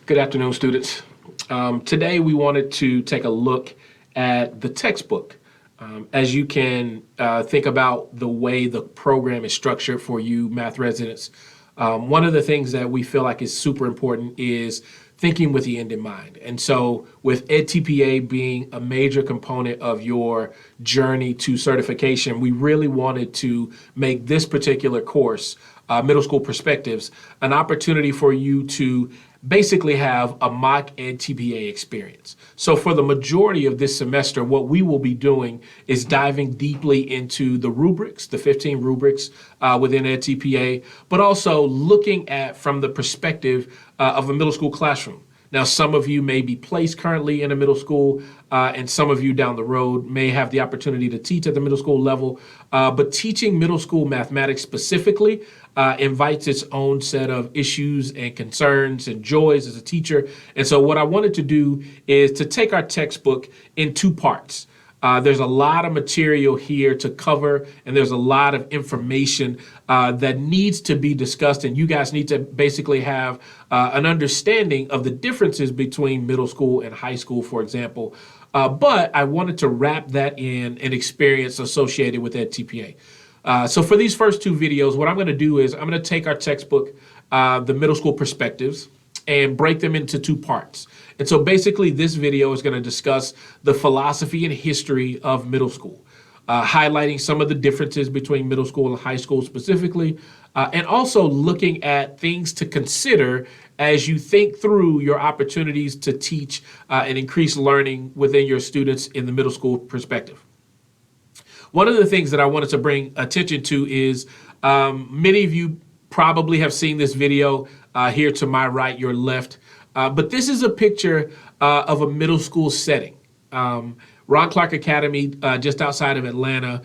Good afternoon, students. Today we wanted to take a look at the textbook. As you can think about the way the program is structured for you math residents, one of the things that we feel like is super important is thinking with the end in mind. And so with EdTPA being a major component of your journey to certification, we really wanted to make this particular course, Middle School Perspectives, an opportunity for you to basically have a mock EdTPA experience. So for the majority of this semester, what we will be doing is diving deeply into the rubrics, the 15 rubrics within EdTPA, but also looking at from the perspective of a middle school classroom. Now, some of you may be placed currently in a middle school, and some of you down the road may have the opportunity to teach at the middle school level. But teaching middle school mathematics specifically invites its own set of issues and concerns and joys as a teacher. And so what I wanted to do is to take our textbook in two parts. There's a lot of material here to cover, and there's a lot of information that needs to be discussed, and you guys need to basically have an understanding of the differences between middle school and high school, for example. But I wanted to wrap that in an experience associated with EdTPA. So for these first two videos, what I'm going to do is I'm going to take our textbook, the Middle School Perspectives, and break them into two parts. And so basically this video is going to discuss the philosophy and history of middle school, highlighting some of the differences between middle school and high school specifically, and also looking at things to consider as you think through your opportunities to teach and increase learning within your students in the middle school perspective. One of the things that I wanted to bring attention to is many of you probably have seen this video here to my right, your left. But this is a picture of a middle school setting. Ron Clark Academy, just outside of Atlanta,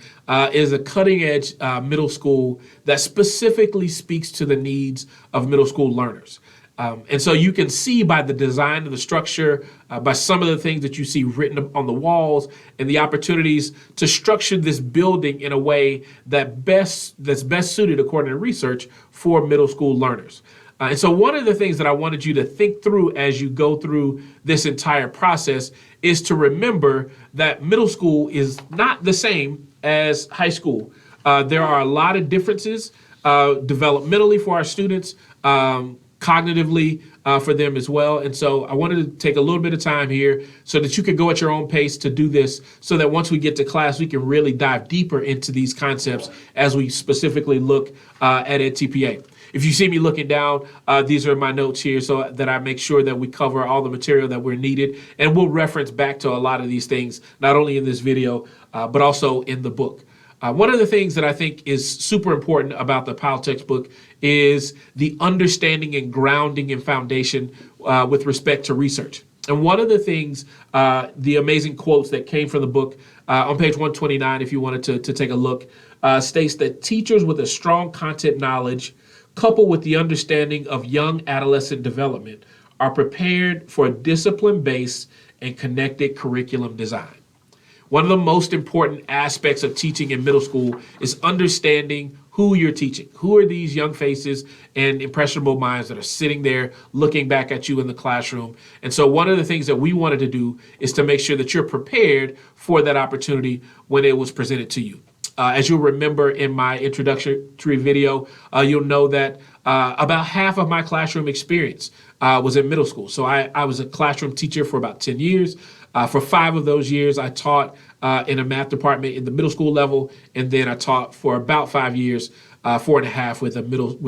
is a cutting-edge middle school that specifically speaks to the needs of middle school learners. And so you can see by the design of the structure, by some of the things that you see written on the walls, and the opportunities to structure this building in a way that's best suited, according to research, for middle school learners. And so one of the things that I wanted you to think through as you go through this entire process is to remember that middle school is not the same as high school. There are a lot of differences developmentally for our students, cognitively for them as well. And so I wanted to take a little bit of time here so that you could go at your own pace to do this, so that once we get to class, we can really dive deeper into these concepts as we specifically look at EdTPA. If you see me looking down, these are my notes here so that I make sure that we cover all the material that we're needed. And we'll reference back to a lot of these things, not only in this video, but also in the book. One of the things that I think is super important about the Powell textbook is the understanding and grounding and foundation with respect to research. And one of the things, the amazing quotes that came from the book on page 129, if you wanted to take a look, states that teachers with a strong content knowledge, coupled with the understanding of young adolescent development, are prepared for discipline-based and connected curriculum design. One of the most important aspects of teaching in middle school is understanding who you're teaching. Who are these young faces and impressionable minds that are sitting there looking back at you in the classroom? And so one of the things that we wanted to do is to make sure that you're prepared for that opportunity when it was presented to you. As you'll remember in my introductory video, you'll know that about half of my classroom experience was in middle school. So I was a classroom teacher for about 10 years. For 5 of those years, I taught in a math department in the middle school level, and then I taught for about 5 years, 4.5 with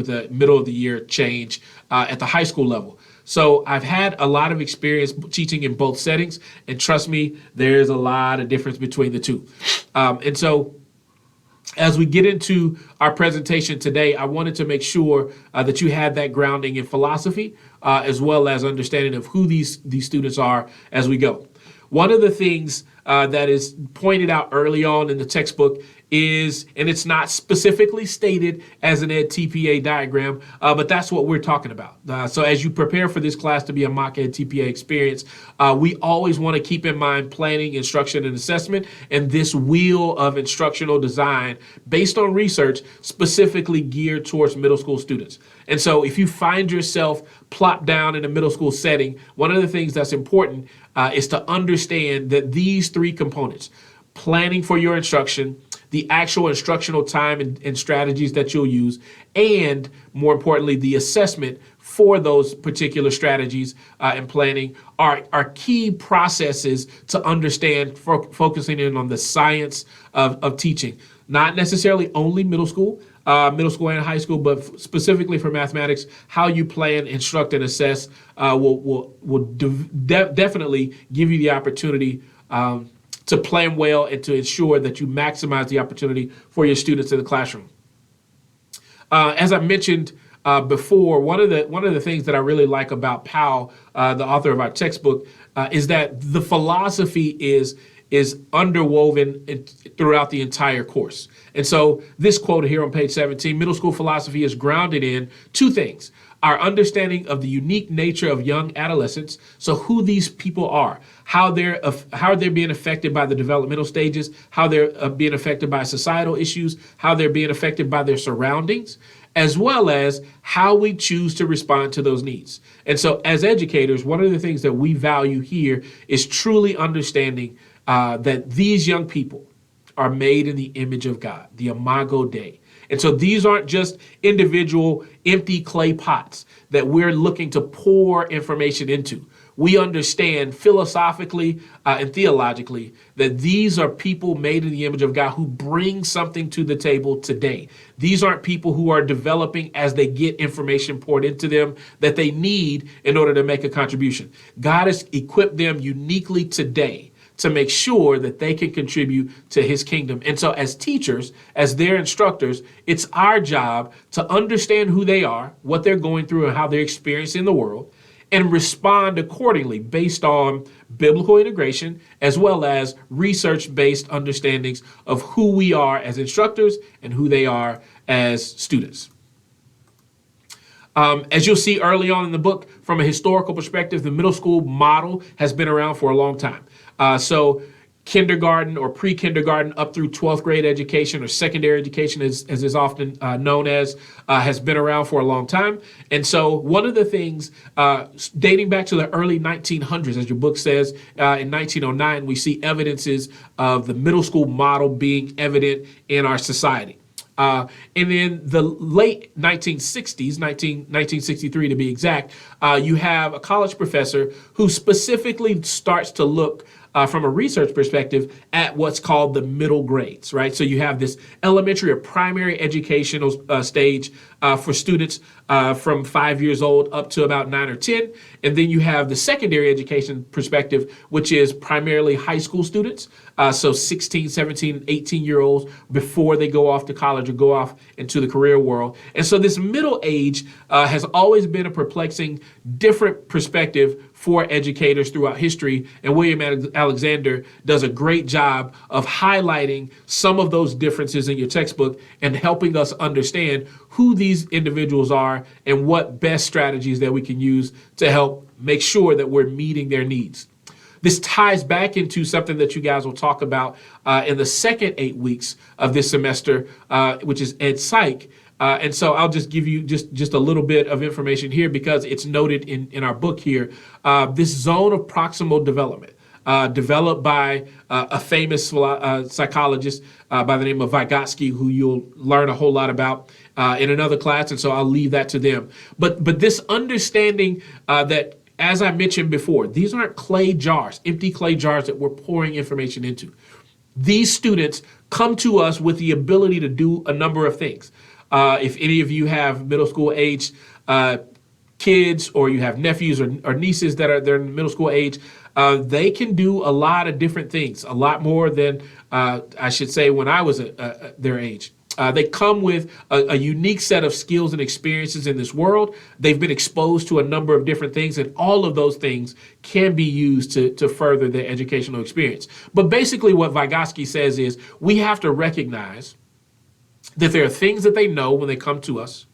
a middle of the year change at the high school level. So I've had a lot of experience teaching in both settings, and trust me, there's a lot of difference between the two. And so as we get into our presentation today, I wanted to make sure that you had that grounding in philosophy, as well as understanding of who these students are as we go. One of the things that is pointed out early on in the textbook is, and it's not specifically stated as an Ed TPA diagram, but that's what we're talking about. So as you prepare for this class to be a mock Ed TPA experience, we always want to keep in mind planning, instruction, and assessment, and this wheel of instructional design based on research specifically geared towards middle school students. And so if you find yourself plopped down in a middle school setting, one of the things that's important is to understand that these three components, planning for your instruction, the actual instructional time and strategies that you'll use, and more importantly, the assessment for those particular strategies and planning are key processes to understand, focusing in on the science of teaching. Not necessarily only middle school and high school, but specifically for mathematics, how you plan, instruct, and assess will definitely give you the opportunity to plan well and to ensure that you maximize the opportunity for your students in the classroom. As I mentioned before, one of the things that I really like about Powell, the author of our textbook, is that the philosophy is underwoven throughout the entire course. And so this quote here on page 17, middle school philosophy is grounded in two things: our understanding of the unique nature of young adolescents, so who these people are, how they're being affected by the developmental stages, how they're being affected by societal issues, how they're being affected by their surroundings, as well as how we choose to respond to those needs. And so as educators, one of the things that we value here is truly understanding that these young people are made in the image of God, the Imago Dei. And so these aren't just individual empty clay pots that we're looking to pour information into. We understand philosophically and theologically that these are people made in the image of God who bring something to the table today. These aren't people who are developing as they get information poured into them that they need in order to make a contribution. God has equipped them uniquely today to make sure that they can contribute to his kingdom. And so as teachers, as their instructors, it's our job to understand who they are, what they're going through, and how they're experiencing the world, and respond accordingly based on biblical integration, as well as research-based understandings of who we are as instructors and who they are as students. As you'll see early on in the book, from a historical perspective, the middle school model has been around for a long time. So kindergarten or pre-kindergarten up through 12th grade education, or secondary education as is often known as, has been around for a long time. And so one of the things dating back to the early 1900s, as your book says, in 1909, we see evidences of the middle school model being evident in our society. And in the late 1960s, 1963 to be exact, you have a college professor who specifically starts to look from a research perspective at what's called the middle grades, right? So you have this elementary or primary educational stage for students from 5 years old up to about 9 or 10. And then you have the secondary education perspective, which is primarily high school students. So 16, 17, 18-year-olds before they go off to college or go off into the career world. And so this middle age has always been a perplexing, different perspective for educators throughout history. And William Alexander does a great job of highlighting some of those differences in your textbook and helping us understand who these individuals are and what best strategies that we can use to help make sure that we're meeting their needs. This ties back into something that you guys will talk about in the second 8 weeks of this semester, which is Ed Psych. And so I'll just give you just a little bit of information here because it's noted in our book here. This zone of proximal development, developed by a famous psychologist by the name of Vygotsky, who you'll learn a whole lot about in another class, and so I'll leave that to them. But this understanding that, as I mentioned before, these aren't clay jars, empty clay jars that we're pouring information into. These students come to us with the ability to do a number of things. If any of you have middle school age kids, or you have nephews or nieces they're in the middle school age, they can do a lot of different things, a lot more than I should say when I was their age. They come with a unique set of skills and experiences in this world. They've been exposed to a number of different things, and all of those things can be used to further their educational experience. But basically, what Vygotsky says is we have to recognize that there are things that they know when they come to us.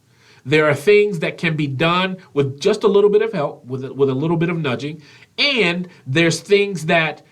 There are things that can be done with just a little bit of help, with a little bit of nudging, and there's things that,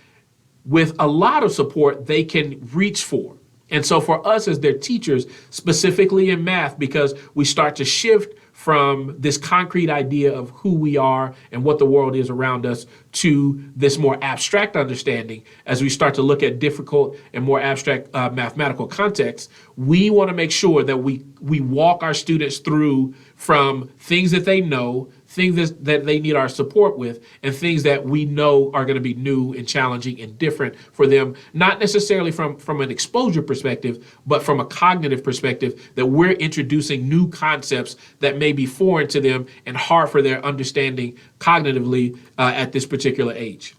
with a lot of support, they can reach for. And so for us as their teachers, specifically in math, because we start to shift from this concrete idea of who we are and what the world is around us to this more abstract understanding, as we start to look at difficult and more abstract mathematical contexts, we want to make sure that we walk our students through from things that they know, things that they need our support with, and things that we know are going to be new and challenging and different for them, not necessarily from an exposure perspective, but from a cognitive perspective, that we're introducing new concepts that may be foreign to them and hard for their understanding cognitively at this particular age.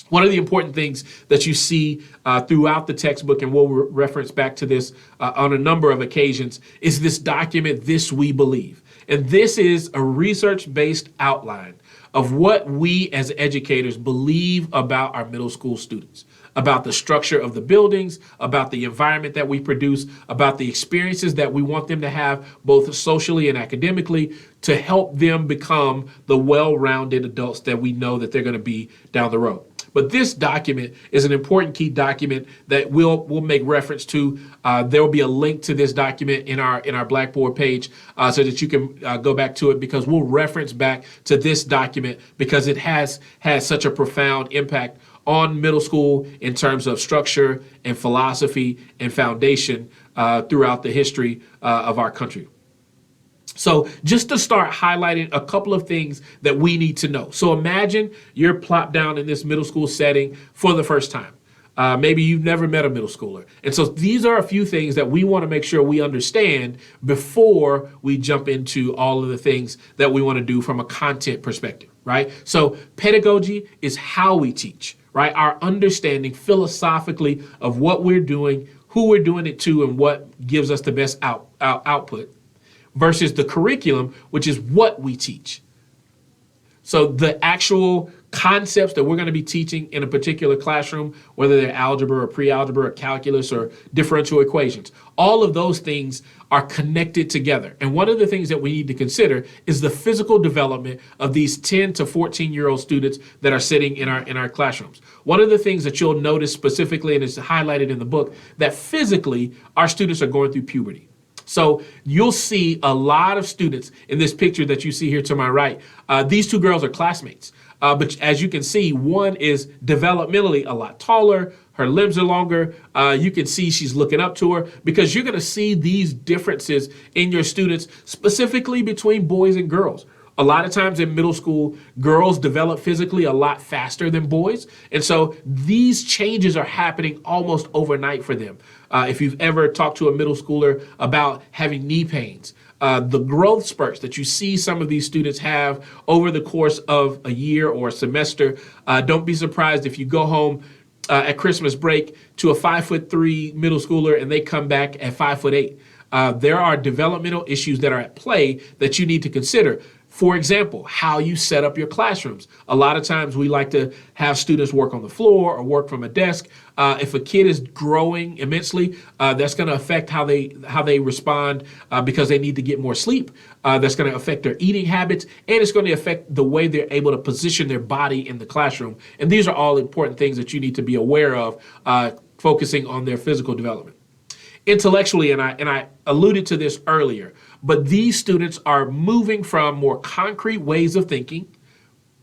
One of the important things that you see throughout the textbook, and we'll reference back to this on a number of occasions, is this document, This We Believe. And this is a research-based outline of what we as educators believe about our middle school students, about the structure of the buildings, about the environment that we produce, about the experiences that we want them to have, both socially and academically, to help them become the well-rounded adults that we know that they're going to be down the road. But this document is an important key document that we'll make reference to. There will be a link to this document in our Blackboard page so that you can go back to it, because we'll reference back to this document because it has had such a profound impact on middle school in terms of structure and philosophy and foundation throughout the history of our country. So just to start highlighting a couple of things that we need to know. So imagine you're plopped down in this middle school setting for the first time. Maybe you've never met a middle schooler. And so these are a few things that we want to make sure we understand before we jump into all of the things that we want to do from a content perspective, right? So pedagogy is how we teach, right? Our understanding philosophically of what we're doing, who we're doing it to, and what gives us the best output, versus the curriculum, which is what we teach. So the actual concepts that we're going to be teaching in a particular classroom, whether they're algebra or pre-algebra or calculus or differential equations, all of those things are connected together. And one of the things that we need to consider is the physical development of these 10 to 14-year-old students that are sitting in our classrooms. One of the things that you'll notice specifically, and it's highlighted in the book, that physically our students are going through puberty. So you'll see a lot of students in this picture that you see here to my right. These two girls are classmates. But as you can see, one is developmentally a lot taller. Her limbs are longer. You can see she's looking up to her, because you're going to see these differences in your students, specifically between boys and girls. A lot of times in middle school, girls develop physically a lot faster than boys. And so these changes are happening almost overnight for them. If you've ever talked to a middle schooler about having knee pains, the growth spurts that you see some of these students have over the course of a year or a semester, don't be surprised if you go home at Christmas break to a 5'3" middle schooler and they come back at 5'8". There are developmental issues that are at play that you need to consider. For example, how you set up your classrooms. A lot of times we like to have students work on the floor or work from a desk. If a kid is growing immensely, that's going to affect how they respond because they need to get more sleep. That's going to affect their eating habits, and it's going to affect the way they're able to position their body in the classroom. And these are all important things that you need to be aware of, focusing on their physical development. Intellectually, and I alluded to this earlier, but these students are moving from more concrete ways of thinking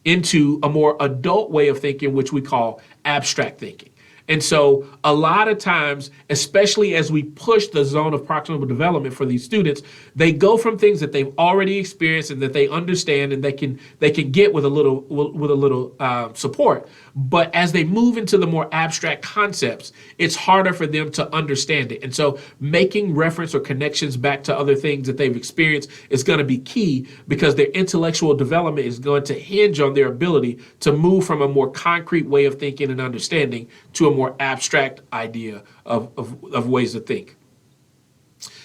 into a more adult way of thinking, which we call abstract thinking. And so a lot of times, especially as we push the zone of proximal development for these students, they go from things that they've already experienced and that they understand and they can get with a little support. But as they move into the more abstract concepts, it's harder for them to understand it. And so making reference or connections back to other things that they've experienced is going to be key, because their intellectual development is going to hinge on their ability to move from a more concrete way of thinking and understanding to a more abstract idea of ways to think.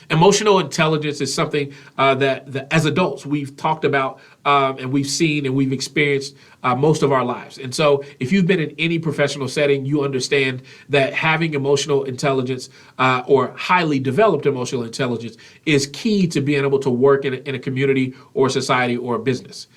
Emotional intelligence is something that as adults we've talked about and we've seen and we've experienced most of our lives. And so if you've been in any professional setting, you understand that having emotional intelligence or highly developed emotional intelligence is key to being able to work in a community or society or a business.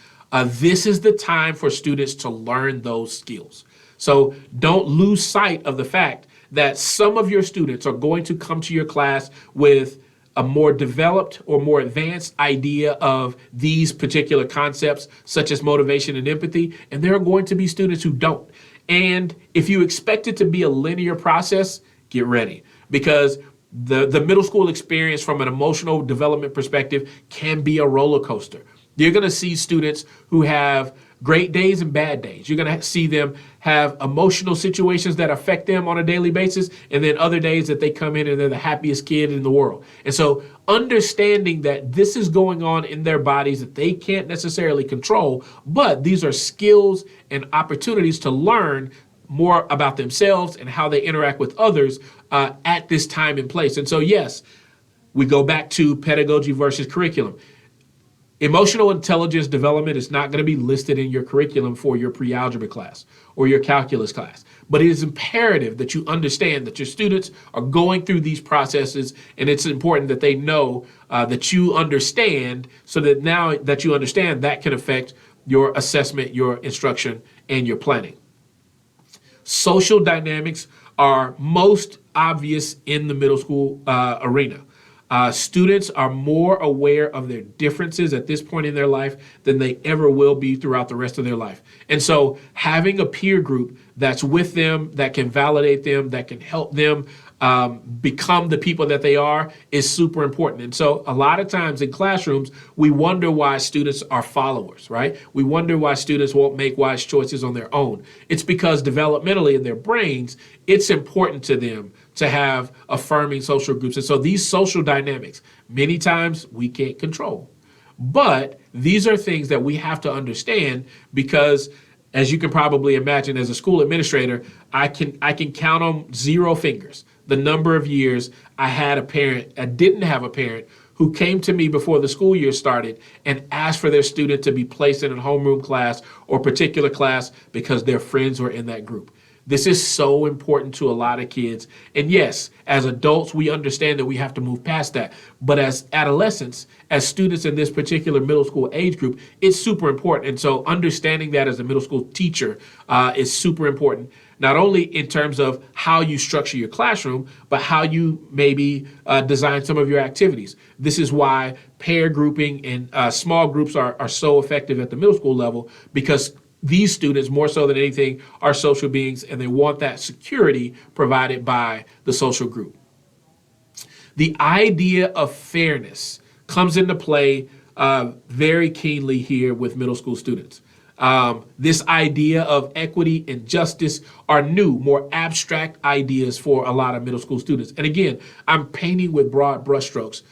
This is the time for students to learn those skills. So don't lose sight of the fact that some of your students are going to come to your class with a more developed or more advanced idea of these particular concepts, such as motivation and empathy, and there are going to be students who don't. And if you expect it to be a linear process, get ready, because the middle school experience from an emotional development perspective can be a roller coaster. You're going to see students who have great days and bad days. You're going to see them have emotional situations that affect them on a daily basis, and then other days that they come in and they're the happiest kid in the world. And so understanding that this is going on in their bodies that they can't necessarily control, but these are skills and opportunities to learn more about themselves and how they interact with others at this time and place. And so, yes, we go back to pedagogy versus curriculum. Emotional intelligence development is not going to be listed in your curriculum for your pre-algebra class or your calculus class, but it is imperative that you understand that your students are going through these processes, and it's important that they know that you understand, so that now that you understand, that can affect your assessment, your instruction, and your planning. Social dynamics are most obvious in the middle school arena. Students are more aware of their differences at this point in their life than they ever will be throughout the rest of their life. And so having a peer group that's with them, that can validate them, that can help them become the people that they are is super important. And so a lot of times in classrooms, we wonder why students are followers, right? We wonder why students won't make wise choices on their own. It's because developmentally in their brains, it's important to them to have affirming social groups. And so these social dynamics, many times we can't control. But these are things that we have to understand, because as you can probably imagine, as a school administrator, I can count on 0 fingers the number of years I didn't have a parent who came to me before the school year started and asked for their student to be placed in a homeroom class or particular class because their friends were in that group. This is so important to a lot of kids. And yes, as adults, we understand that we have to move past that. But as adolescents, as students in this particular middle school age group, it's super important. And so understanding that as a middle school teacher is super important, not only in terms of how you structure your classroom, but how you maybe design some of your activities. This is why pair grouping and small groups are so effective at the middle school level, because these students, more so than anything, are social beings, and they want that security provided by the social group. The idea of fairness comes into play very keenly here with middle school students. This idea of equity and justice are new, more abstract ideas for a lot of middle school students. And again, I'm painting with broad brushstrokes,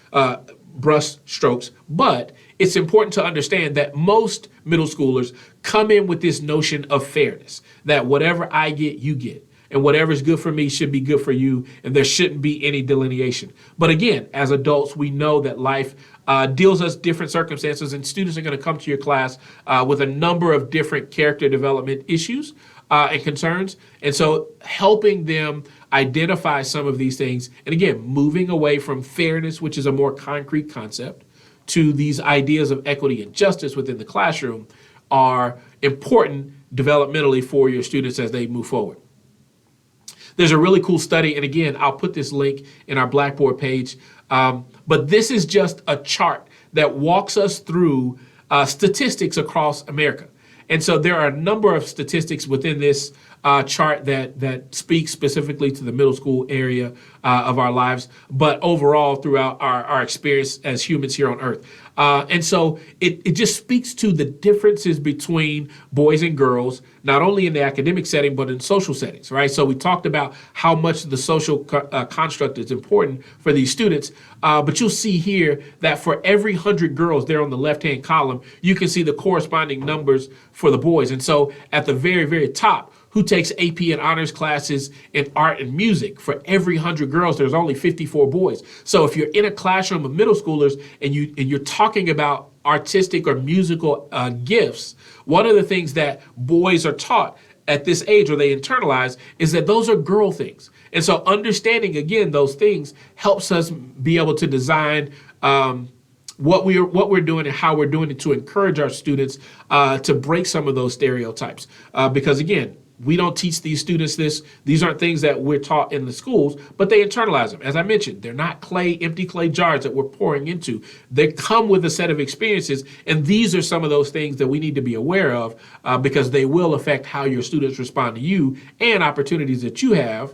but it's important to understand that most middle schoolers come in with this notion of fairness, that whatever I get, you get, and whatever's good for me should be good for you, and there shouldn't be any delineation. But again, as adults, we know that life deals us different circumstances, and students are going to come to your class with a number of different character development issues and concerns. And so helping them identify some of these things, and again, moving away from fairness, which is a more concrete concept, to these ideas of equity and justice within the classroom are important developmentally for your students as they move forward. There's a really cool study, and again, I'll put this link in our Blackboard page, but this is just a chart that walks us through statistics across America. And so there are a number of statistics within this chart that speaks specifically to the middle school area of our lives, but overall throughout our experience as humans here on Earth. And so it just speaks to the differences between boys and girls, not only in the academic setting, but in social settings, right? So we talked about how much the social construct is important for these students, but you'll see here that for every 100 girls there on the left-hand column, you can see the corresponding numbers for the boys. And so at the very, very top, who takes AP and honors classes in art and music. For every 100 girls, there's only 54 boys. So if you're in a classroom of middle schoolers and you're talking about artistic or musical gifts, one of the things that boys are taught at this age, or they internalize, is that those are girl things. And so understanding, again, those things helps us be able to design what we're doing and how we're doing it to encourage our students to break some of those stereotypes. Because again, we don't teach these students this. These aren't things that we're taught in the schools, but they internalize them. As I mentioned, they're not empty clay jars that we're pouring into. They come with a set of experiences, and these are some of those things that we need to be aware of because they will affect how your students respond to you and opportunities that you have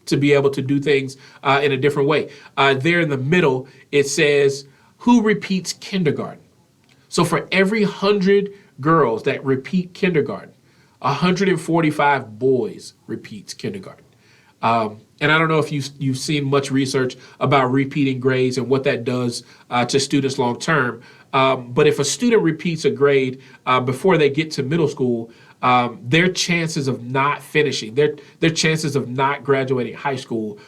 to be able to do things in a different way. There in the middle, it says, who repeats kindergarten? So for every 100 girls that repeat kindergarten, 145 boys repeats kindergarten. And I don't know if you've seen much research about repeating grades and what that does to students long term. But if a student repeats a grade before they get to middle school, their chances of not finishing, their chances of not graduating high school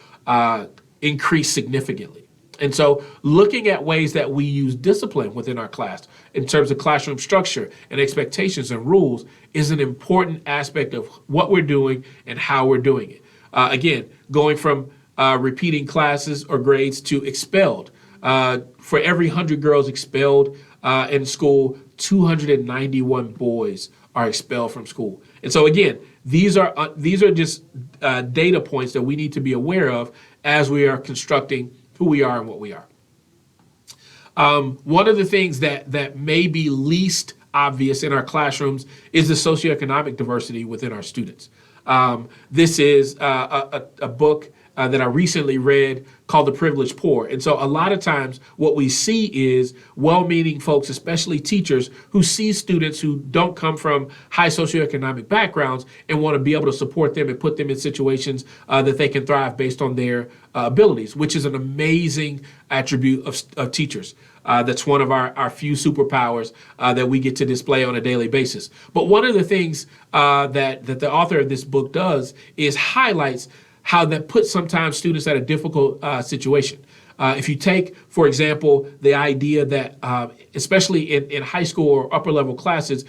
increase significantly. And so looking at ways that we use discipline within our class in terms of classroom structure and expectations and rules is an important aspect of what we're doing and how we're doing it. Again, going from repeating classes or grades to expelled. For every 100 girls expelled in school, 291 boys are expelled from school. And so again, these are just data points that we need to be aware of as we are constructing who we are and what we are. One of the things that may be least obvious in our classrooms is the socioeconomic diversity within our students. This is a book that I recently read called The Privileged Poor. And so a lot of times what we see is well-meaning folks, especially teachers, who see students who don't come from high socioeconomic backgrounds and want to be able to support them and put them in situations that they can thrive based on their abilities, which is an amazing attribute of teachers. That's one of our few superpowers that we get to display on a daily basis. But one of the things that the author of this book does is highlights how that puts sometimes students at a difficult situation. If you take, for example, the idea that, especially in high school or upper level classes,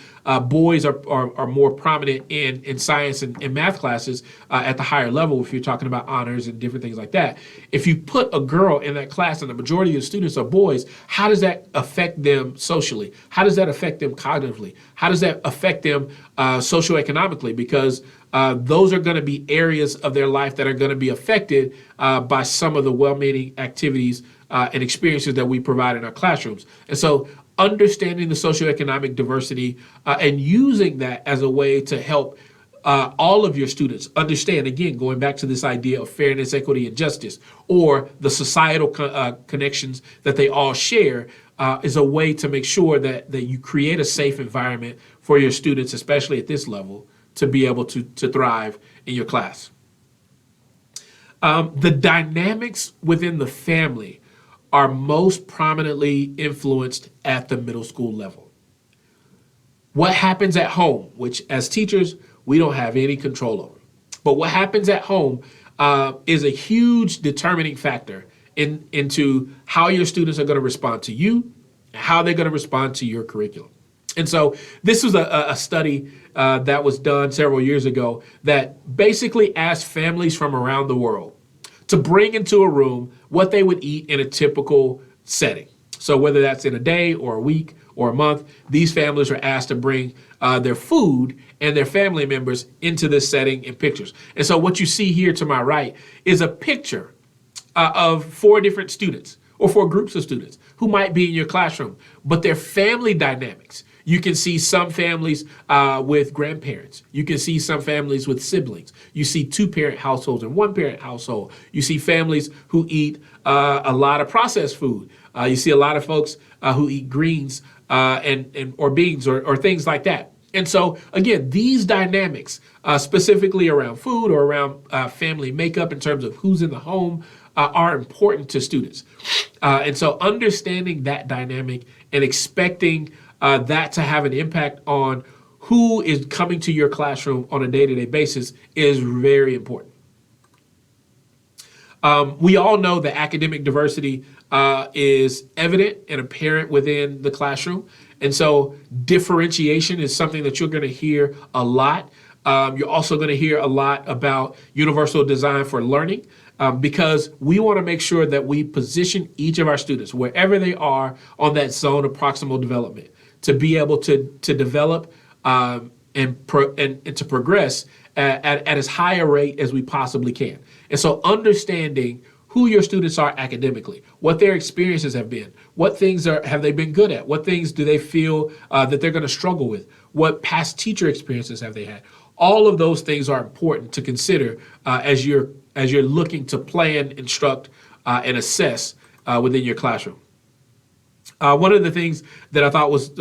boys are more prominent in science and math classes at the higher level, if you're talking about honors and different things like that. If you put a girl in that class and the majority of the students are boys, how does that affect them socially? How does that affect them cognitively? How does that affect them socioeconomically? Because those are going to be areas of their life that are going to be affected by some of the well-meaning activities and experiences that we provide in our classrooms. And so understanding the socioeconomic diversity and using that as a way to help all of your students understand, again, going back to this idea of fairness, equity, and justice, or the societal connections that they all share, is a way to make sure that you create a safe environment for your students, especially at this level, to be able to thrive in your class. The dynamics within the family are most prominently influenced at the middle school level. What happens at home, which as teachers, we don't have any control over. But what happens at home is a huge determining factor into how your students are going to respond to you and how they're going to respond to your curriculum. And so this was a study that was done several years ago that basically asked families from around the world to bring into a room what they would eat in a typical setting. So whether that's in a day or a week or a month, these families are asked to bring their food and their family members into this setting in pictures. And so what you see here to my right is a picture of 4 different students or 4 groups of students who might be in your classroom, but their family dynamics. You can see some families with grandparents. You can see some families with siblings. You see 2-parent households and 1-parent household. You see families who eat a lot of processed food. You see a lot of folks who eat greens or beans or things like that. And so, again, these dynamics, specifically around food or around family makeup in terms of who's in the home, are important to students. And so understanding that dynamic and expecting that to have an impact on who is coming to your classroom on a day-to-day basis is very important. We all know that academic diversity is evident and apparent within the classroom. And so differentiation is something that you're going to hear a lot. You're also going to hear a lot about universal design for learning, because we want to make sure that we position each of our students wherever they are on that zone of proximal development to be able to develop and to progress at as high a rate as we possibly can. And so understanding who your students are academically, what their experiences have been, what things have they been good at, what things do they feel that they're going to struggle with, what past teacher experiences have they had. All of those things are important to consider as you're looking to plan, instruct, and assess within your classroom. One of the things that I thought was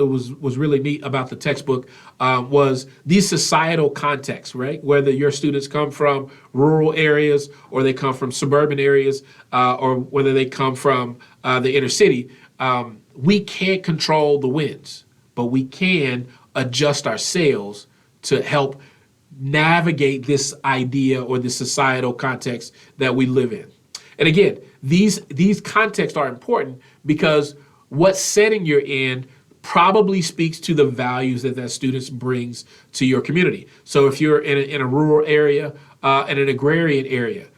really neat about the textbook was these societal contexts, right? Whether your students come from rural areas or they come from suburban areas or whether they come from the inner city, we can't control the winds, but we can adjust our sails to help navigate this idea or this societal context that we live in. And again, these contexts are important because what setting you're in probably speaks to the values that students brings to your community. So if you're in a rural area and an agrarian area,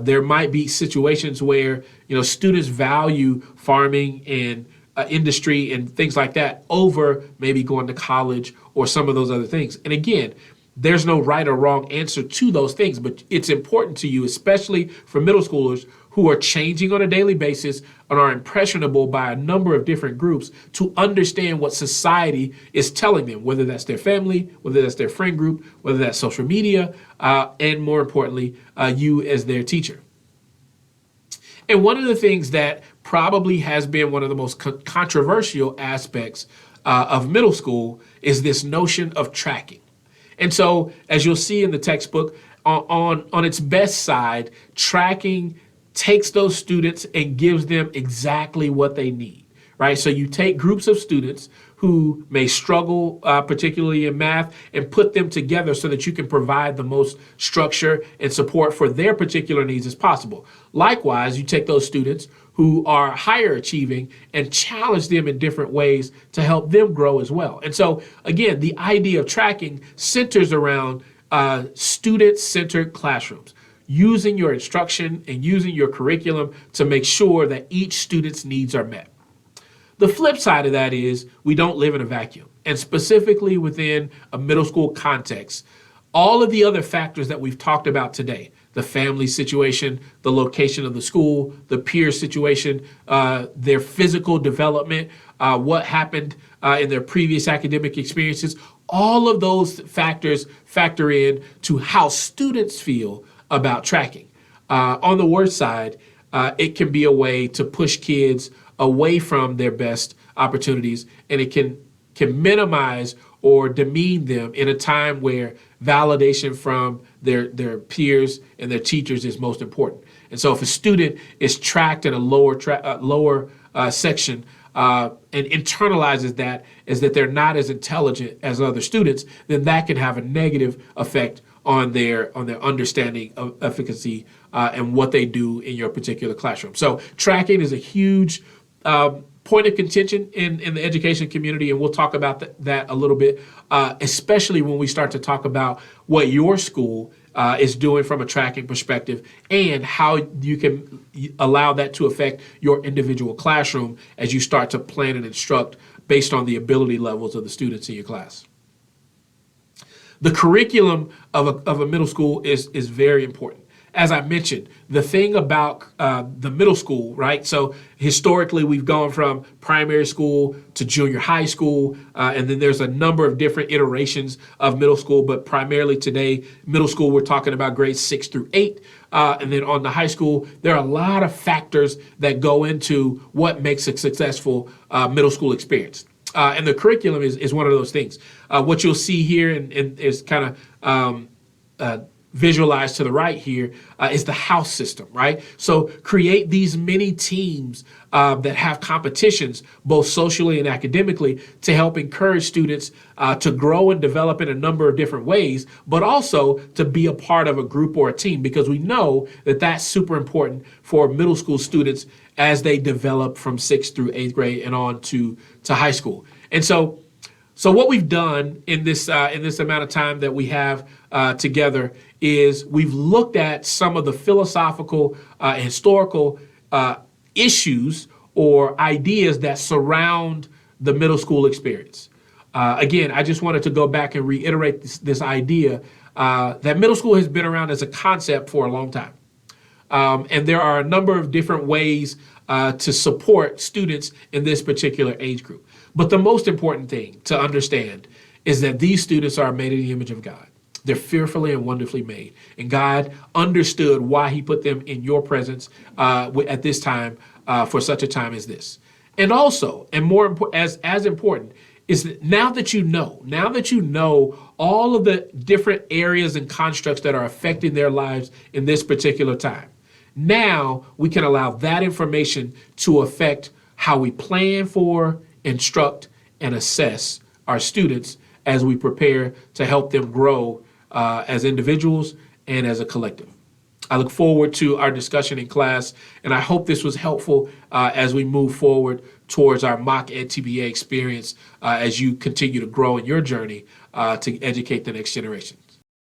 there might be situations where students value farming and industry and things like that over maybe going to college or some of those other things. And again, there's no right or wrong answer to those things, but it's important to you, especially for middle schoolers who are changing on a daily basis and are impressionable by a number of different groups, to understand what society is telling them, whether that's their family, whether that's their friend group, whether that's social media, and more importantly, you as their teacher. And one of the things that probably has been one of the most controversial aspects of middle school is this notion of tracking. And so, as you'll see in the textbook, on its best side, tracking takes those students and gives them exactly what they need, right? So you take groups of students who may struggle, particularly in math, and put them together so that you can provide the most structure and support for their particular needs as possible. Likewise, you take those students who are higher achieving and challenge them in different ways to help them grow as well. And so, again, the idea of tracking centers around student-centered classrooms, using your instruction and using your curriculum to make sure that each student's needs are met. The flip side of that is we don't live in a vacuum. And specifically within a middle school context, all of the other factors that we've talked about today, the family situation, the location of the school, the peer situation, their physical development, what happened in their previous academic experiences, all of those factors factor in to how students feel about tracking. On the worst side, it can be a way to push kids away from their best opportunities, and it can minimize or demean them in a time where validation from their peers and their teachers is most important. And so if a student is tracked in a lower section and internalizes that as that they're not as intelligent as other students, then that can have a negative effect on their understanding of efficacy and what they do in your particular classroom. So tracking is a huge point of contention in the education community, and we'll talk about that a little bit, especially when we start to talk about what your school is doing from a tracking perspective and how you can allow that to affect your individual classroom as you start to plan and instruct based on the ability levels of the students in your class. The curriculum of a middle school is very important. As I mentioned, the thing about the middle school, right? So historically, we've gone from primary school to junior high school, and then there's a number of different iterations of middle school, but primarily today, middle school, we're talking about grades 6 through 8. And then on the high school, there are a lot of factors that go into what makes a successful middle school experience. And the curriculum is one of those things. What you'll see here and is kind of visualized to the right here is the house system, right? So create these mini teams that have competitions, both socially and academically, to help encourage students to grow and develop in a number of different ways, but also to be a part of a group or a team, because we know that that's super important for middle school students as they develop from 6th through 8th grade and on to high school. And so what we've done in this amount of time that we have together is we've looked at some of the philosophical and historical issues or ideas that surround the middle school experience. Again, I just wanted to go back and reiterate this idea that middle school has been around as a concept for a long time. And there are a number of different ways to support students in this particular age group. But the most important thing to understand is that these students are made in the image of God. They're fearfully and wonderfully made. And God understood why he put them in your presence at this time for such a time as this. And also, and more important, as important, is that now that you know all of the different areas and constructs that are affecting their lives in this particular time, now we can allow that information to affect how we plan for, instruct, and assess our students as we prepare to help them grow as individuals and as a collective. I look forward to our discussion in class, and I hope this was helpful as we move forward towards our mock Ed TBA experience as you continue to grow in your journey to educate the next generation.